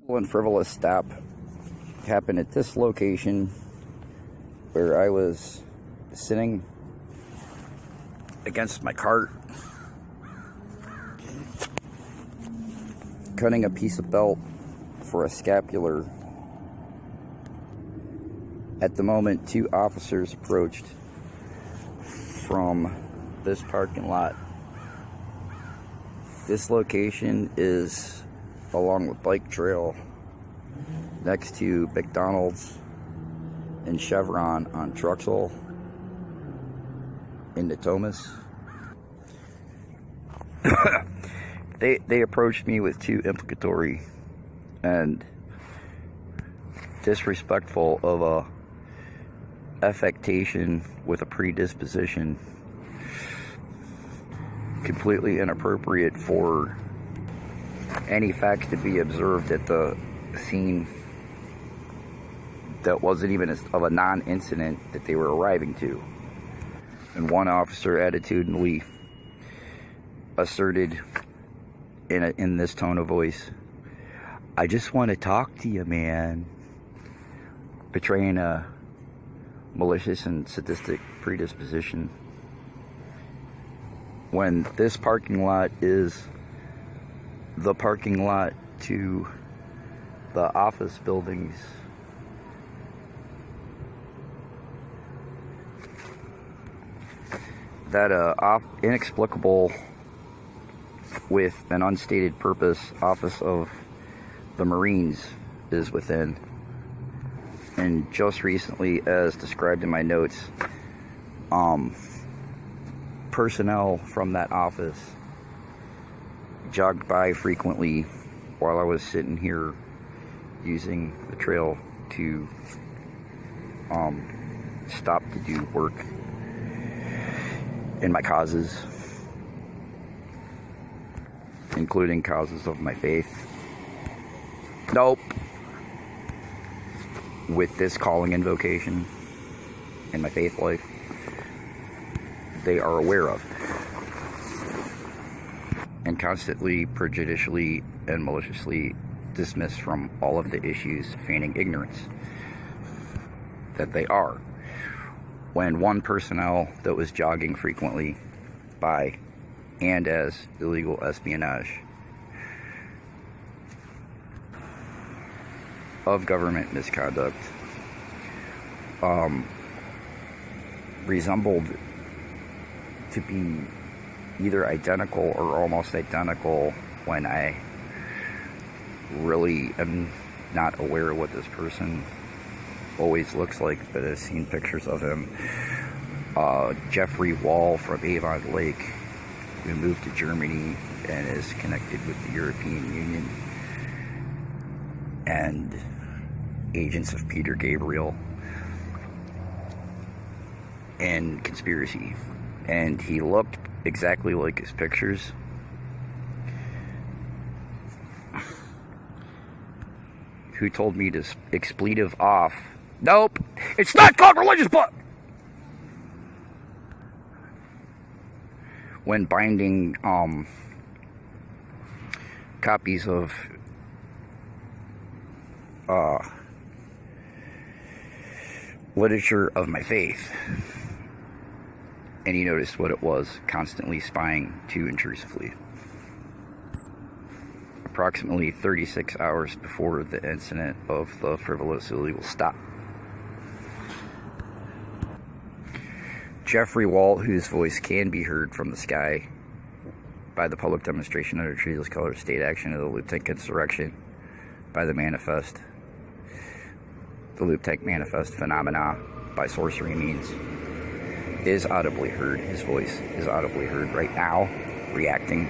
And frivolous stop happened at this location where I was sitting against my cart, cutting a piece of belt for a scapular. At the moment, two officers approached from this parking lot. This location is along the bike trail next to McDonald's and Chevron on Truxell in Natomas. They approached me with two implicatory and disrespectful of a affectation with a predisposition, completely inappropriate for any facts to be observed at the scene that wasn't even of a non-incident that they were arriving to. And one officer attitudinally asserted in this tone of voice, "I just want to talk to you, man," betraying a malicious and sadistic predisposition, when this parking lot is the parking lot to the office buildings that inexplicable with an unstated purpose office of the Marines is within. And just recently, as described in my notes, personnel from that office jogged by frequently while I was sitting here using the trail to stop to do work in my causes, including causes of my faith. Nope. With this calling and vocation in my faith life, they are aware of, and constantly, prejudicially, and maliciously dismiss from all of the issues, feigning ignorance that they are. When one personnel that was jogging frequently by and as illegal espionage of government misconduct resembled to be either identical or almost identical, when I really am not aware of what this person always looks like, but I've seen pictures of him. Jeffrey Wall from Avon Lake, who moved to Germany and is connected with the European Union and agents of Peter Gabriel and conspiracy. And he looked exactly like his pictures. Who told me to expletive off. Nope, it's not called religious book! When binding copies of literature of my faith. And he noticed what it was, constantly spying too intrusively. Approximately 36 hours before the incident of the frivolous illegal stop, Jeffrey Wall, whose voice can be heard from the sky by the public demonstration under treeless color state action of the Loop Tank insurrection by the manifest, the Loop Tank manifest phenomena by sorcery means, is audibly heard. His voice is audibly heard right now, reacting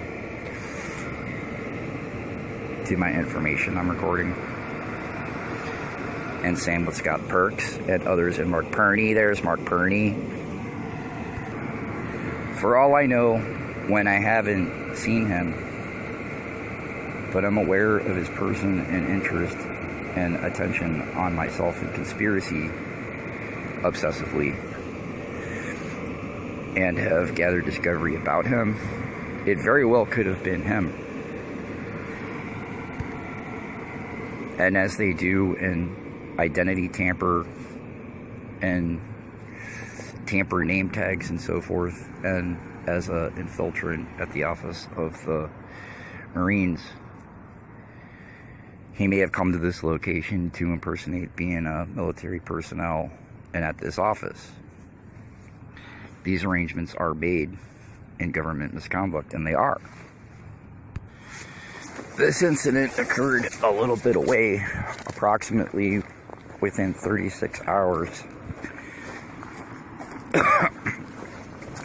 to my information I'm recording. And same with Scott Perks and others, and Mark Perney. There's Mark Perney. For all I know, when I haven't seen him, but I'm aware of his person and interest and attention on myself and conspiracy obsessively, and have gathered discovery about him, it very well could have been him. And as they do in identity tamper and tamper name tags and so forth, and as an infiltrant at the office of the Marines, he may have come to this location to impersonate being a military personnel and at this office. These arrangements are made in government misconduct, and they are. This incident occurred a little bit away, approximately within 36 hours.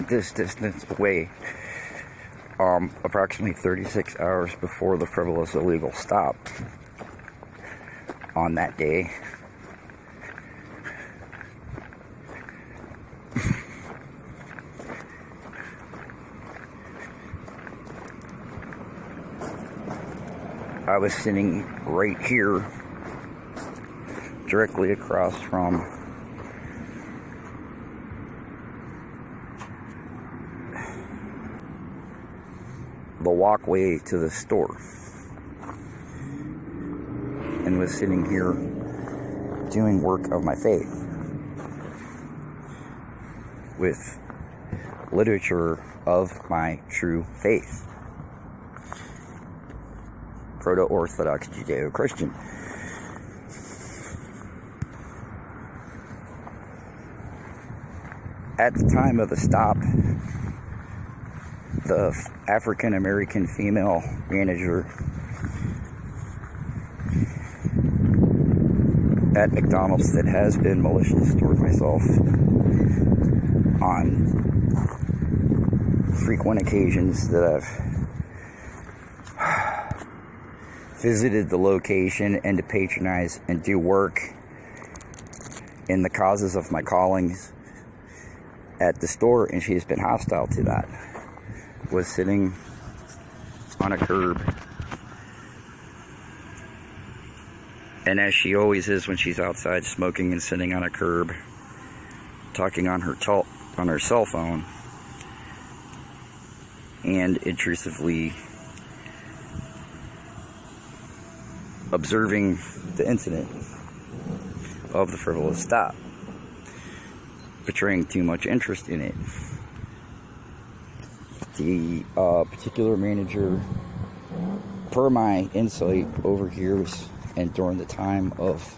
This distance away, approximately 36 hours before the frivolous illegal stop on that day. I was sitting right here, directly across from the walkway to the store, and was sitting here doing work of my faith with literature of my true faith, Proto-Orthodox Judeo-Christian. At the time of the stop, the African-American female manager at McDonald's that has been malicious toward myself on frequent occasions that I've visited the location and to patronize and do work in the causes of my callings at the store, and she's been hostile to that, was sitting on a curb, and as she always is when she's outside, smoking and sitting on a curb, talking on her cell phone, and intrusively observing the incident of the frivolous stop, portraying too much interest in it. The particular manager, per my insight over years and during the time of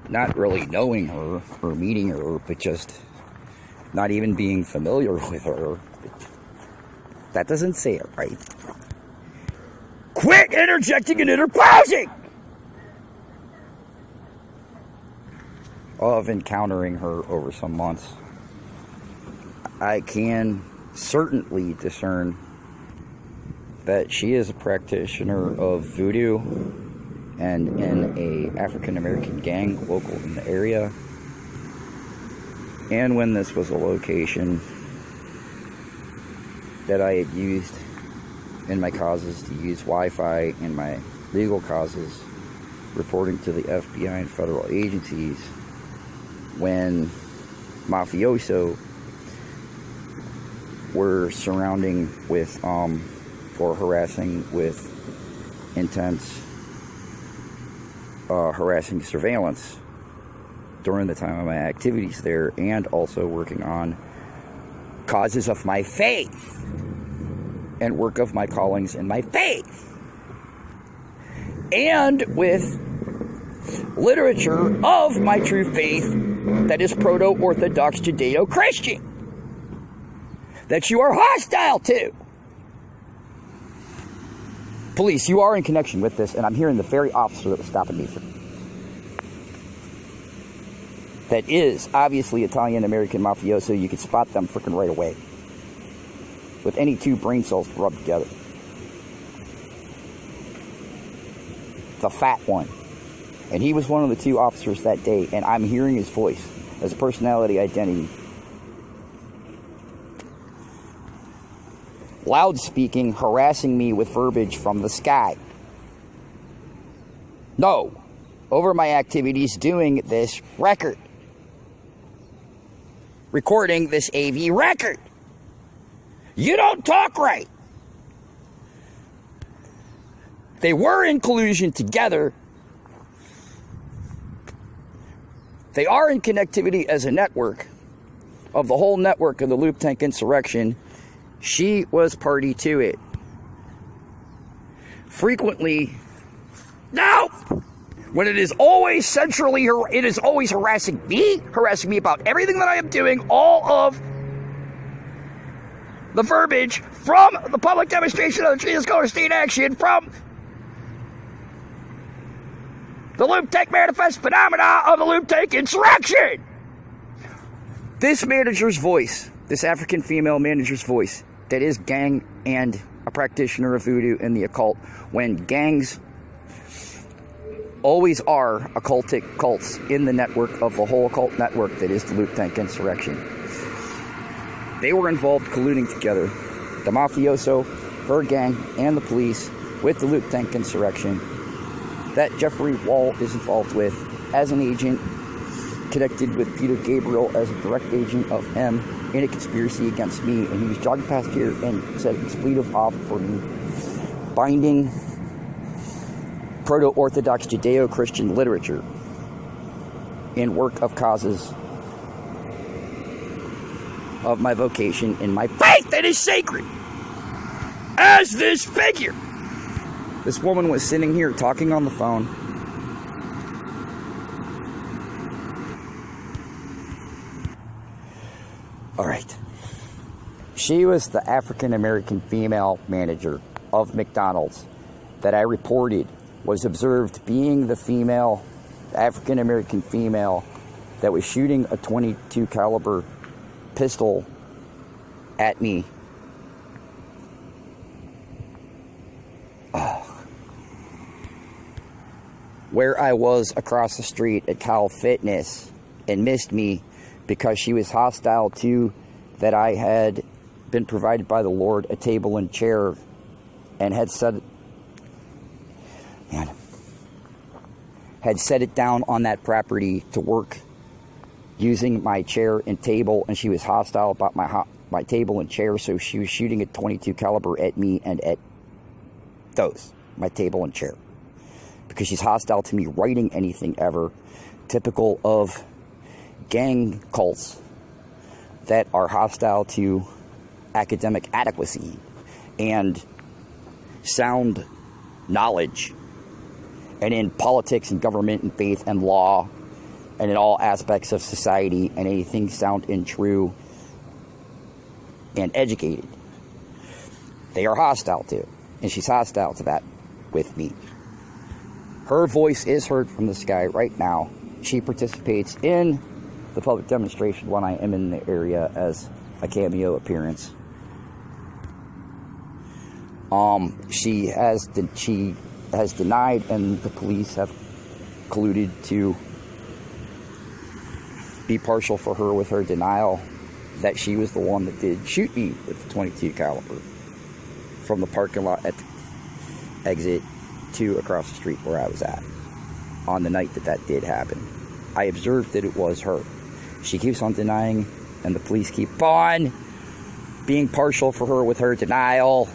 not really knowing her or meeting her, but just not even being familiar with her, that doesn't say it right. Quit interjecting and interposing! Of encountering her over some months, I can certainly discern that she is a practitioner of voodoo and in a African-American gang local in the area. And when this was a location that I had used in my causes to use Wi-Fi in my legal causes, reporting to the FBI and federal agencies when mafioso were surrounding with or harassing with intense harassing surveillance during the time of my activities there, and also working on causes of my faith and work of my callings in my faith, and with literature of my true faith that is Proto-Orthodox Judeo-Christian, that you are hostile to. Police, you are in connection with this, and I'm hearing the very officer that was stopping me that is obviously Italian-American mafioso. You can spot them freaking right away with any two brain cells rubbed together. The fat one. And he was one of the two officers that day, and I'm hearing his voice as a personality identity. Loud speaking, harassing me with verbiage from the sky. No, over my activities doing this record. Recording this AV record. You don't talk right. They were in collusion together. They are in connectivity as a network of the whole network of the Loop Tank insurrection. She was party to it. Frequently, no! When it is always centrally, it is always harassing me about everything that I am doing, all of the verbiage from the public demonstration of the Jesus Color State Action, from the Loop Tank Manifest phenomena of the Loop Tank insurrection. This manager's voice, this African female manager's voice, that is gang and a practitioner of voodoo and the occult, when gangs always are occultic cults in the network of the whole occult network that is the Loop Tank insurrection. They were involved colluding together. The mafioso, her gang, and the police with the Loop Tank insurrection that Jeffrey Wall is involved with as an agent, connected with Peter Gabriel as a direct agent of him in a conspiracy against me. And he was jogging past here and said expletive off for me, binding proto-Orthodox Judeo-Christian literature in work of causes of my vocation in my faith that is sacred as this figure. This woman was sitting here talking on the phone. All right. She was the African-American female manager of McDonald's that I reported was observed being the female, the African-American female that was shooting a .22 caliber pistol at me. Where I was across the street at Cal Fitness and missed me because she was hostile to that I had been provided by the Lord a table and chair and had set it down on that property to work using my chair and table, and she was hostile about my table and chair, so she was shooting a .22 caliber at me and at my table and chair, because she's hostile to me writing anything ever, typical of gang cults that are hostile to academic adequacy and sound knowledge, and in politics and government and faith and law and in all aspects of society and anything sound and true and educated. They are hostile to, and she's hostile to that with me. Her voice is heard from the sky right now. She participates in the public demonstration when I am in the area as a cameo appearance. She has denied, and the police have colluded to be partial for her with her denial that she was the one that did shoot me with the .22 caliber from the parking lot at the exit to across the street where I was at on the night that did happen. I observed that it was her. She keeps on denying, and the police keep on being partial for her with her denial.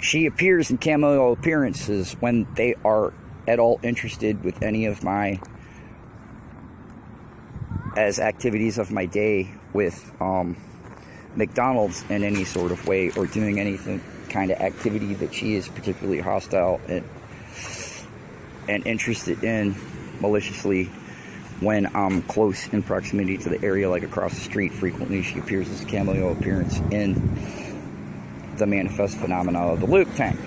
She appears in cameo appearances when they are at all interested with any of my activities of my day with McDonald's in any sort of way, or doing anything kind of activity that she is particularly hostile and interested in maliciously. When I'm close in proximity to the area, like across the street, frequently she appears as a cameo appearance in the manifest phenomena of the Loop Tank.